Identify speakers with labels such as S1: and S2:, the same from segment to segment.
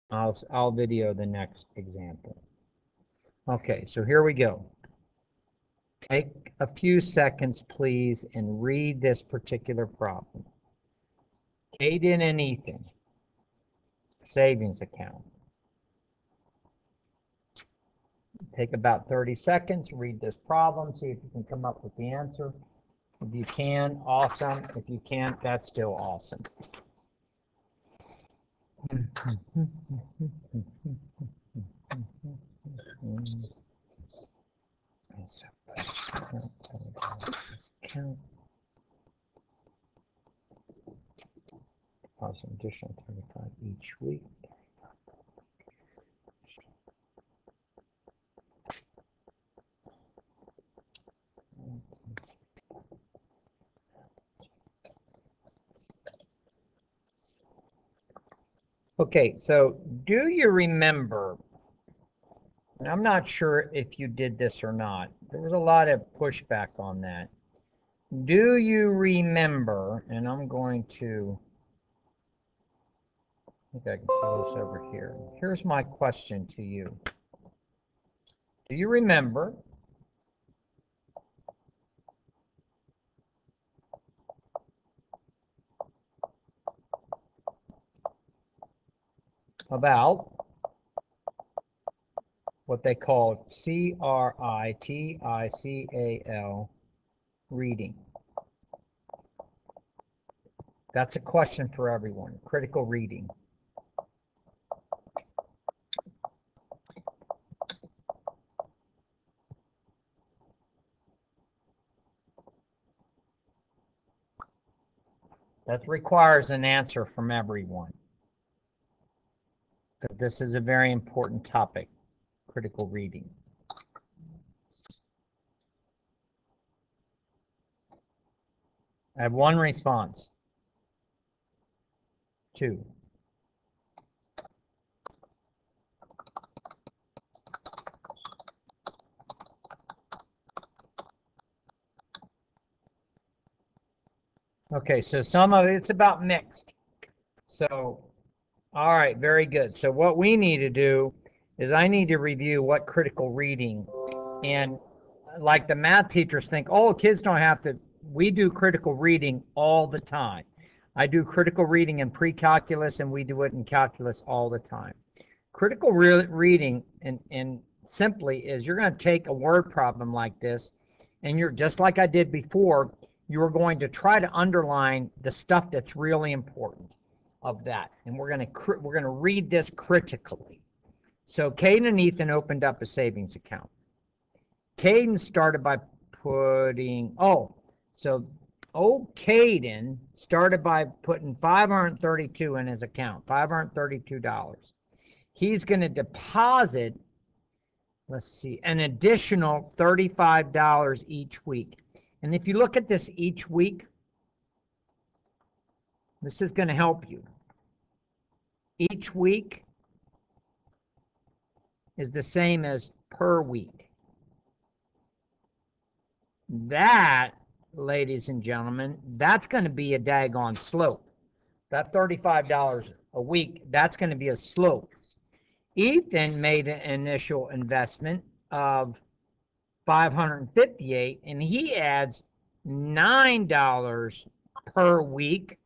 S1: I'll video the next example. Okay, so here we go. Take a few seconds, please, and read this particular problem. Caden and Ethan, savings account. Take about 30 seconds, read this problem, see if you can come up with the answer. If you can, awesome. If you can't, that's still awesome. Count. Deposit additional 35 each week. Okay, so do you remember, and I'm not sure if you did this or not, there was a lot of pushback on that. Do you remember, and I'm going to, I think I can pull this over here. Here's my question to you. Do you remember about what they call critical reading? That's a question for everyone. Critical reading. That requires an answer from everyone, because this is a very important topic, critical reading. I have one response. Two. Okay, so some of it's about mixed. So, all right, very good. So what we need to do is I need to review what critical reading, and like the math teachers think, oh, kids don't have to, we do critical reading all the time. I do critical reading in pre-calculus, and we do it in calculus all the time. Critical reading, and simply is you're going to take a word problem like this, and you're just like I did before, you're going to try to underline the stuff that's really important of that, and we're going to read this critically. So Caden and Ethan opened up a savings account. Caden started by putting, Caden started by putting $532 in his account, $532. He's going to deposit, let's see, an additional $35 each week. And if you look at this each week, this is going to help you. Each week is the same as per week. That, ladies and gentlemen, that's going to be a daggone slope. That $35 a week, that's going to be a slope. Ethan made an initial investment of $558, and he adds $9 per week.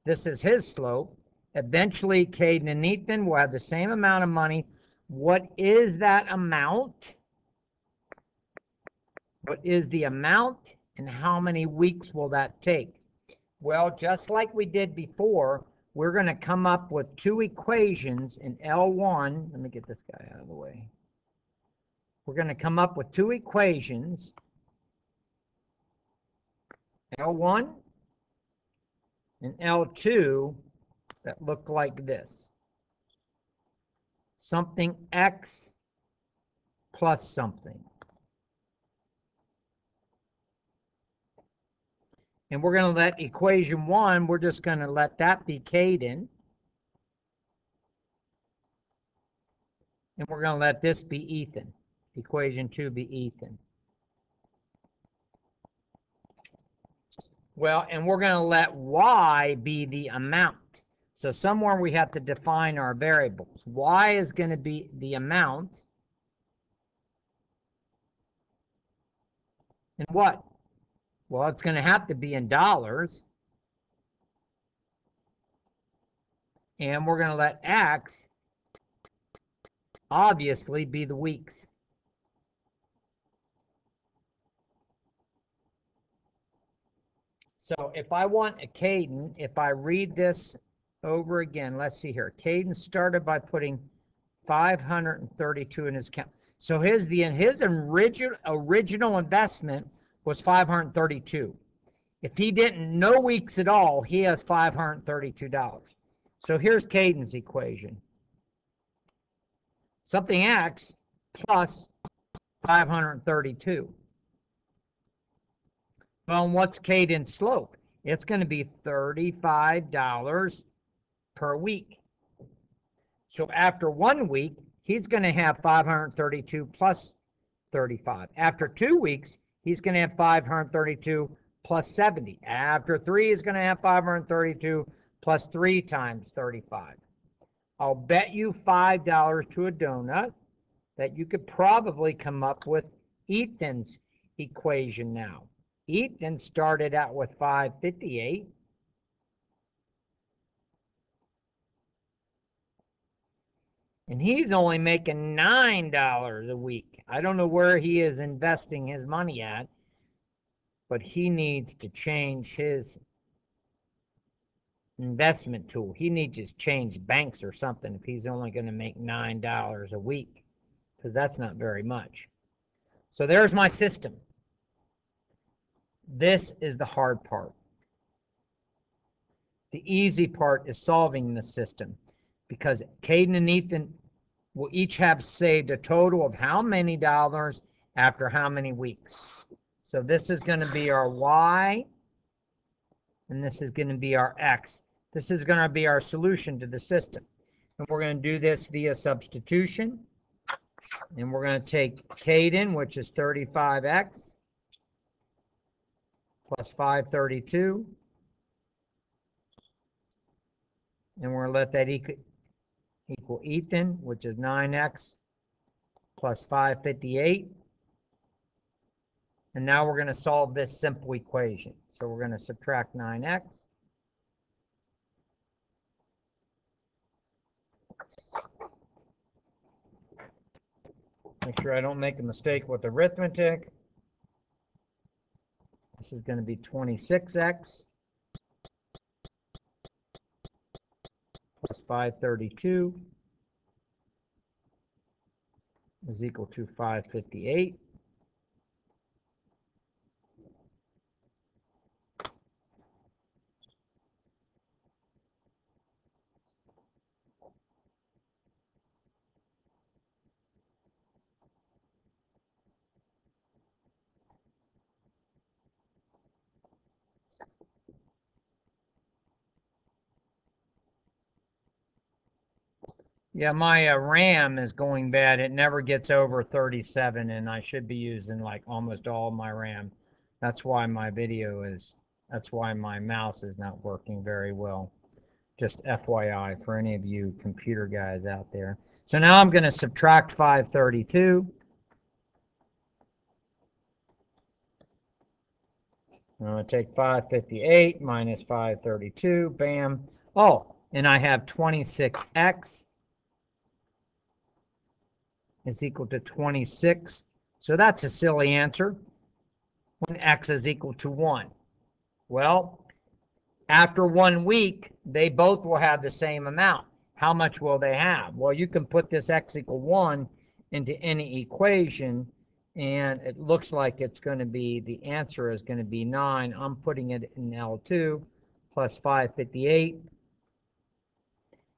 S1: This is his slope. Eventually, Caden and Ethan will have the same amount of money. What is that amount? What is the amount, and how many weeks will that take? Well, just like we did before, we're going to come up with two equations in L1. Let me get this guy out of the way. We're going to come up with two equations, L1 and L2, that look like this. Something x plus something. And we're going to let equation 1, we're just going to let that be Caden. And we're going to let this be Ethan. Equation 2 be Ethan. Well, and we're going to let y be the amount. So somewhere we have to define our variables. Y is going to be the amount. And what? Well, it's going to have to be in dollars. And we're going to let X obviously be the weeks. So if I want a Caden, if I read this over again, let's see here. Caden started by putting 532 in his account. So his original investment was 532. If he didn't no weeks at all, he has $532. So here's Caden's equation. Something X plus 532. Well, what's Caden's slope? It's going to be $35 per week. So after 1 week, he's going to have 532 plus 35. After 2 weeks, he's going to have 532 plus 70. After 3, he's going to have 532 plus 3 times 35. I'll bet you $5 to a donut that you could probably come up with Ethan's equation now. Ethan started out with 558. And he's only making $9 a week. I don't know where he is investing his money at, but he needs to change his investment tool. He needs to change banks or something if he's only going to make $9 a week, because that's not very much. So there's my system. This is the hard part. The easy part is solving the system, because Caden and Ethan will each have saved a total of how many dollars after how many weeks. So this is going to be our Y, and this is going to be our X. This is going to be our solution to the system. And we're going to do this via substitution. And we're going to take Caden, which is 35X, plus 532. And we're going to let that equal Ethan, which is 9X, plus 558. And now we're going to solve this simple equation. So we're going to subtract 9X. Make sure I don't make a mistake with arithmetic. This is going to be 26X plus 532 is equal to 558. Yeah, my RAM is going bad. It never gets over 37, and I should be using like almost all of my RAM. That's why my that's why my mouse is not working very well. Just FYI for any of you computer guys out there. So now I'm going to subtract 532. I'm going to take 558 minus 532. Bam. Oh, and I have 26X is equal to 26. So that's a silly answer when X is equal to 1. Well, after 1 week, they both will have the same amount. How much will they have? Well, you can put this X equal 1 into any equation, and it looks like it's going to be, the answer is going to be 9. I'm putting it in L2 plus 558.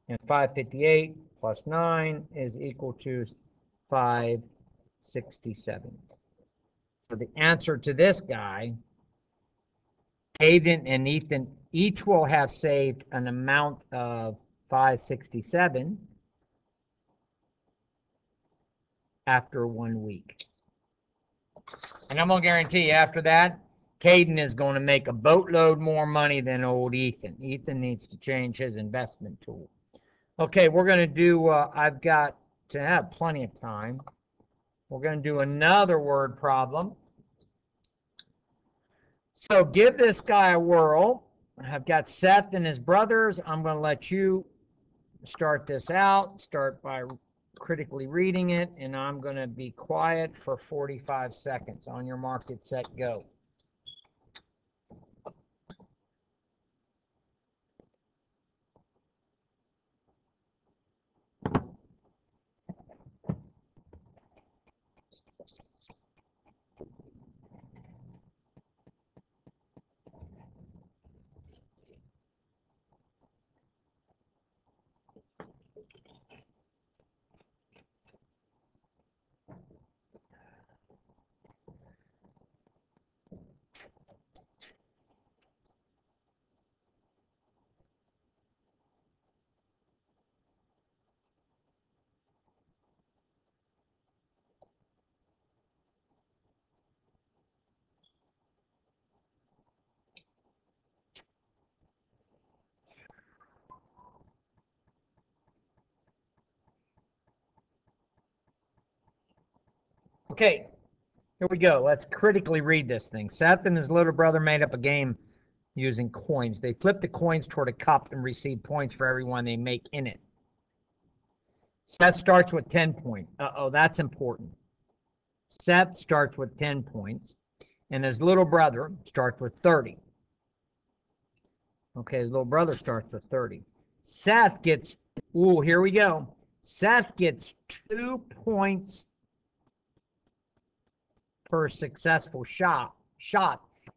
S1: And 558 plus 9 is equal to 567. So the answer to this guy, Caden and Ethan each will have saved an amount of 567 after 1 week. And I'm going to guarantee you after that, Caden is going to make a boatload more money than old Ethan. Ethan needs to change his investment tool. Okay, we're going to do, I've got to have plenty of time. We're going to do another word problem. So give this guy a whirl. I've got Seth and his brothers. I'm going to let you start this out. Start by critically reading it, and I'm going to be quiet for 45 seconds. On your mark, get set, go. Okay, here we go. Let's critically read this thing. Seth and his little brother made up a game using coins. They flip the coins toward a cup and receive points for every one they make in it. Seth starts with 10 points. Uh-oh, that's important. Seth starts with 10 points, and his little brother starts with 30. Okay, his little brother starts with 30. Seth gets, ooh, here we go. Seth gets 2 points per successful shot.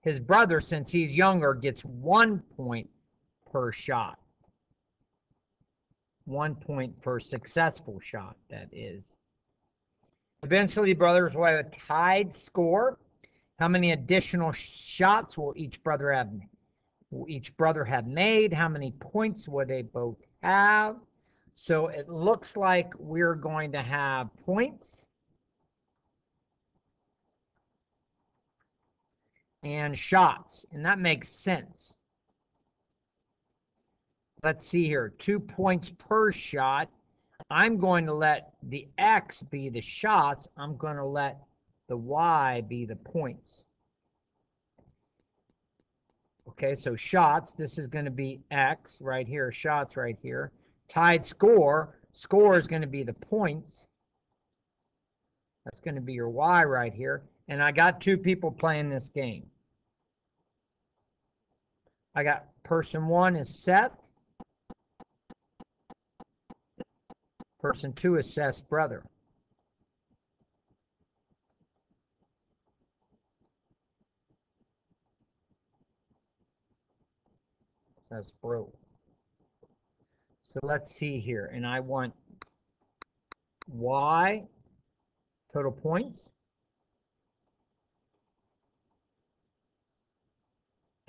S1: His brother, since he's younger, gets 1 point per shot. 1 point per successful shot, that is. Eventually, brothers will have a tied score. How many additional shots will each brother have made? How many points will they both have? So it looks like we're going to have points and shots, and that makes sense. Let's see here, 2 points per shot. I'm going to let the X be the shots. I'm going to let the Y be the points. Okay, so shots, this is going to be X right here, shots right here. Tied score is going to be the points. That's going to be your Y right here. And I got 2 people playing this game. I got person 1 is Seth. Person 2 is Seth's brother. That's bro. So let's see here. And I want Y, total points,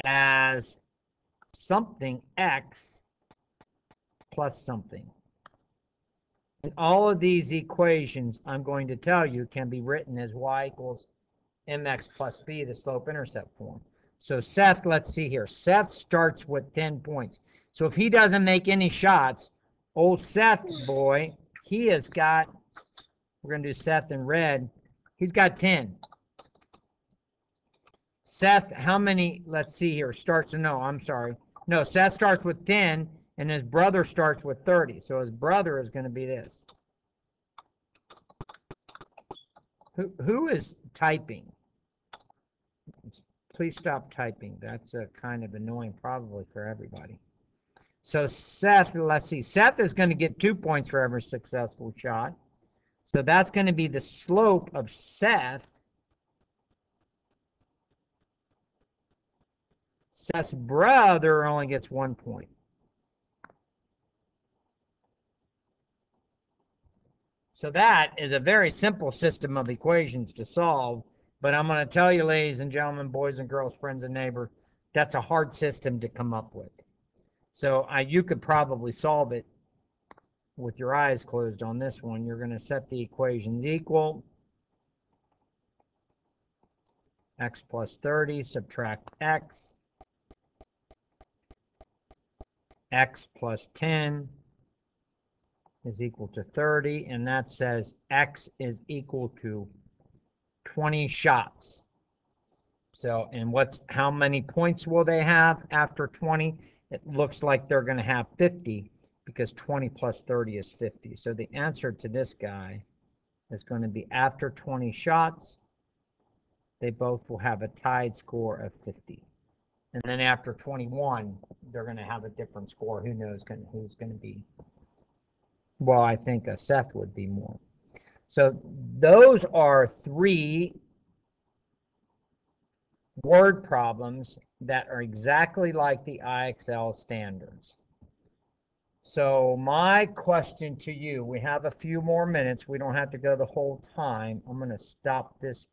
S1: as something X plus something. And all of these equations I'm going to tell you can be written as Y equals mx plus b, the slope-intercept form. So Seth, let's see here. Seth starts with 10 points. So if he doesn't make any shots, old Seth boy, he has got, we're going to do Seth in red, he's got 10. Seth, how many, let's see here, starts, no, I'm sorry. No, Seth starts with 10, and his brother starts with 30. So his brother is going to be this. Who is typing? Please stop typing. That's kind of annoying probably for everybody. So Seth, let's see. Seth is going to get 2 points for every successful shot. So that's going to be the slope of Seth. Seth's brother only gets 1 point. So that is a very simple system of equations to solve. But I'm going to tell you, ladies and gentlemen, boys and girls, friends and neighbors, that's a hard system to come up with. So you could probably solve it with your eyes closed on this one. You're going to set the equations equal x plus 30, subtract x plus 10 is equal to 30, and that says x is equal to 20 shots. So, and how many points will they have after 20? It looks like they're going to have 50 because 20 plus 30 is 50. So the answer to this guy is going to be after 20 shots, they both will have a tied score of 50. And then after 21, they're going to have a different score. Who knows who's going to be? Well, I think Seth would be more. So those are 3 word problems that are exactly like the IXL standards. So my question to you, we have a few more minutes. We don't have to go the whole time. I'm going to stop this